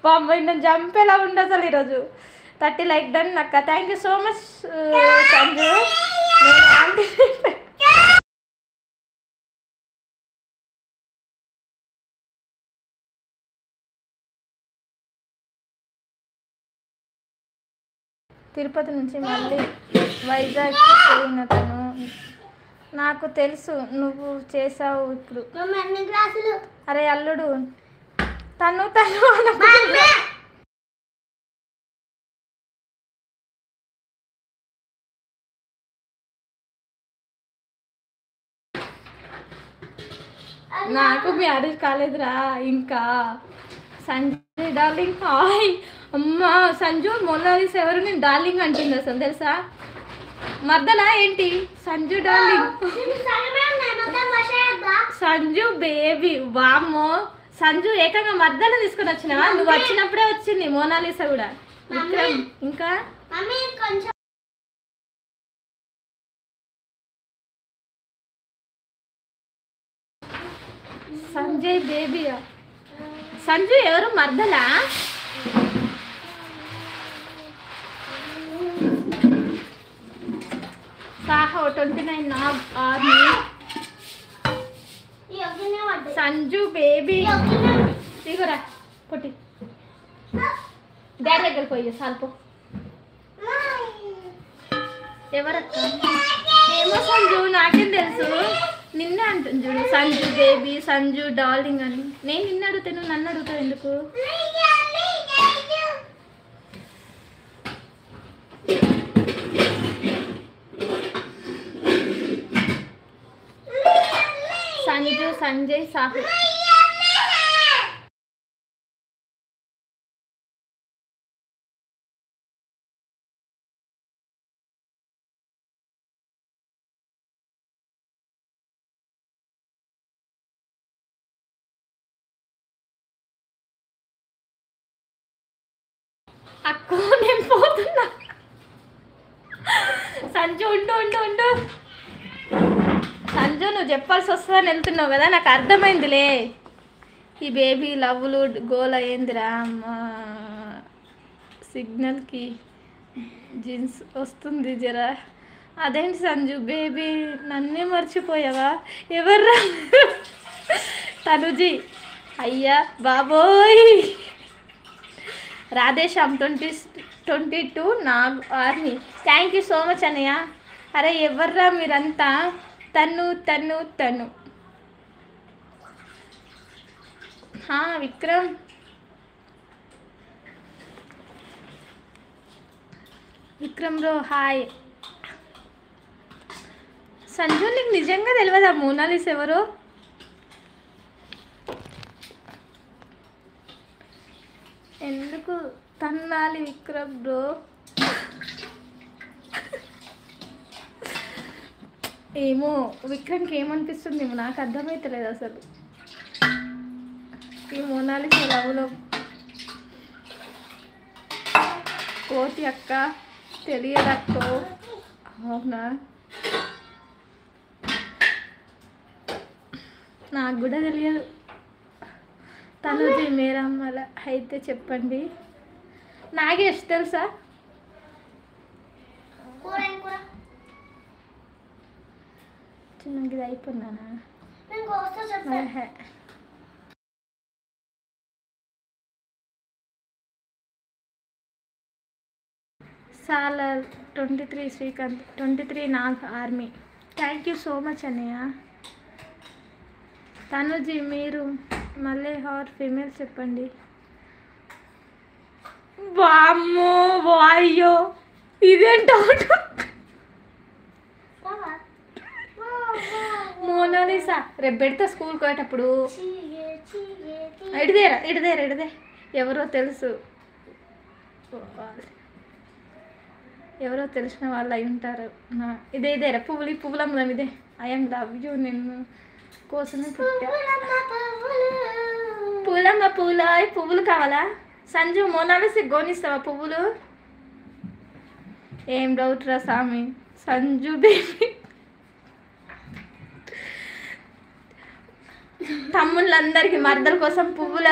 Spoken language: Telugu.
బాంబోయ్ నేను జంపేలా ఉండ అసలు ఈరోజు 30 లైక్ డన్ అక్క. Thank you so much Sanju. Tirupati నుంచి మళ్ళీ వైజాగ్ పోయిన తను నాకు తెలుసు నువ్వు చేసావు ఇప్పుడు. అరే అల్లుడు తను నాకు మ్యారేజ్ కాలేదురా ఇంకా. Sanjay darling hi. అమ్మ సంజు మొనాలిసా ఎవరు నేను డార్లింగ్ అంటుంది అసలు తెలుసా? మర్దనా ఏంటి సంజు డార్లింగ్? సంజు బేబీ వామ్మో. సంజు ఏకంగా మర్దన తీసుకొని వచ్చినావా? నువ్వు వచ్చినప్పుడే వచ్చింది మోనాలిసా కూడా. విక్రమ్ ఇంకా సంజయ్ బేబీయా? సంజు ఎవరు మర్దలా? సాహో 29 నాగ్ ఆర్మీ. సంజు బేబీ ఇగోరా పొట్టి డాడీ దగ్గర పోయి సాల్పో. ఎవరక్క? ఏమో సంజు నాకేం తెలుసు. నిన్నే అంటుంది చూడు సంజు బేబీ సంజు డార్లింగ్ అని. నేను నిన్ను అడుగుతాను నన్ను అడుగుతావు ఎందుకు? సంజు సంజయ్ సాహు. అక్కో నేను పోతున్నా. సంజు ఉంటూ ఉంటూ ఉంటూ సంజు నువ్వు చెప్పాల్సి వస్తుందని వెళ్తున్నావు కదా నాకు అర్థమైందిలే. ఈ బేబీ లవ్లు గోల ఏందిరా అమ్మా. సిగ్నల్కి జీన్స్ వస్తుంది జరా. అదేంటి సంజు బేబీ నన్నే మర్చిపోయావా? ఎవర్రా? తనుజీ అయ్యా బాబోయ్. Radheshyam 22 Nag army. Thank you so much అన్నయ్య. అరే ఎవర్రా మీరంతా? తను తను తను విక్రమ్ విక్రమ్ బ్రో హాయ్. సంజు నీకు నిజంగా తెలియదా మోనాలిసా ఎవరు? ఎందుకు తన్నాలి విక్రమ్ బ్రో? ఏమో విక్రమ్కి ఏమనిపిస్తుంది నాకు అర్థమవుతలేదు అసలు. ఈ మోనాలిసా లవ్లో కోతి అక్క తెలియదక్కో. అవునా నాకు కూడా తెలియదు. తనుజీ మేరమ్మల అయితే చెప్పండి. నాగేష్ తెలుసా? చిన్నది అయిపోయినానా? Salaar 23 Srikanth 23 Nag army. Thank you so much అన్నయ్య. తనుజీ మీరు మళ్ళీ హార్ ఫీమేల్ చెప్పండి. వామ్మో వాయ్యో ఇదేంటో. మోనాలిసా రేపు పెడతా స్కూల్కి పోయేటప్పుడు. ఇడిదే ఎవరో తెలుసు, ఎవరో తెలిసిన వాళ్ళు అయి ఉంటారు. ఇదేరా పువ్వులు పువ్వులు అమ్ముదాం. ఇదే ఐఎమ్ లవ్ యూ నిన్ను కోసమే పుట్టా. పూలమ్మ పూల పువ్వులు కావాలా? సంజు మోనాలిసా గోనిస్తావా పువ్వులు? ఏం డౌట్ రా స్వామి. సంజు బేబీ తమ్ముళ్ళందరికీ మర్దల కోసం పువ్వులు